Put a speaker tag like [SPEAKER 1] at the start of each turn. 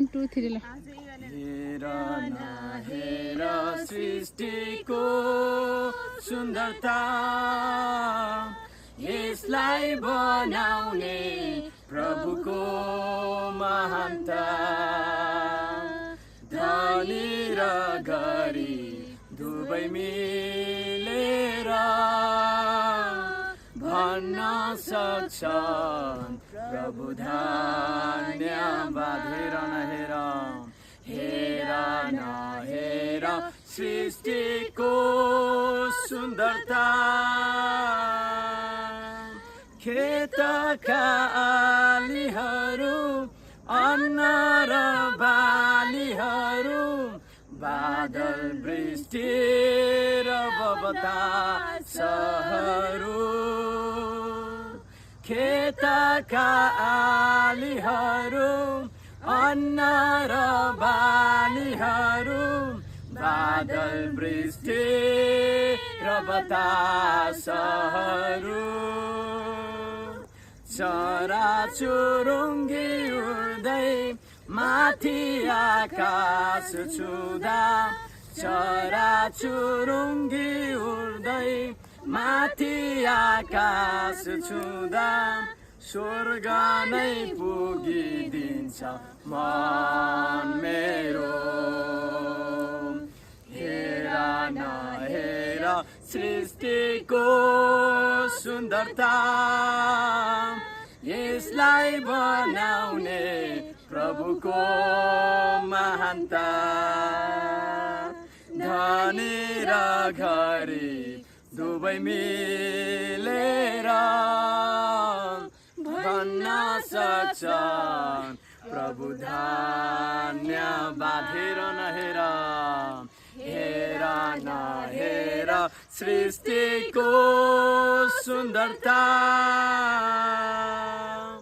[SPEAKER 1] 1 2 3 ल
[SPEAKER 2] हेर न हेर सृष्टिको सुन्दरता यसलाई बनाउने प्रभुको महानता धनी र गरिब दुवै मिलेर भन्न सक्छन् प्रभु धन्यवाद हेर न हेर हेर न हेर सृष्टिको सुन्दरता खेतका आलीहरू अन्न र बालीहरू बादल वृष्टि र बतासहरू खेतका आलीहरू अन्न र बालीहरू बादल वृष्टि र बतासहरू चराचुरुङ्गी उड्दै माथि आकाश छुँदा चराचुरुङ्गी उड्दै माथि आकाश छुँदा स्वर्ग नै पुगिदिन्छ मन मेरो हेर न हेर सृष्टिको सुन्दरता यसलाई बनाउने प्रभुको महानता धनी र गरिब दुवै मिलेर भन्न सक्छन् प्रभु धन्यवाद हेर न हेर हेर न हेर सृष्टिको सुन्दरता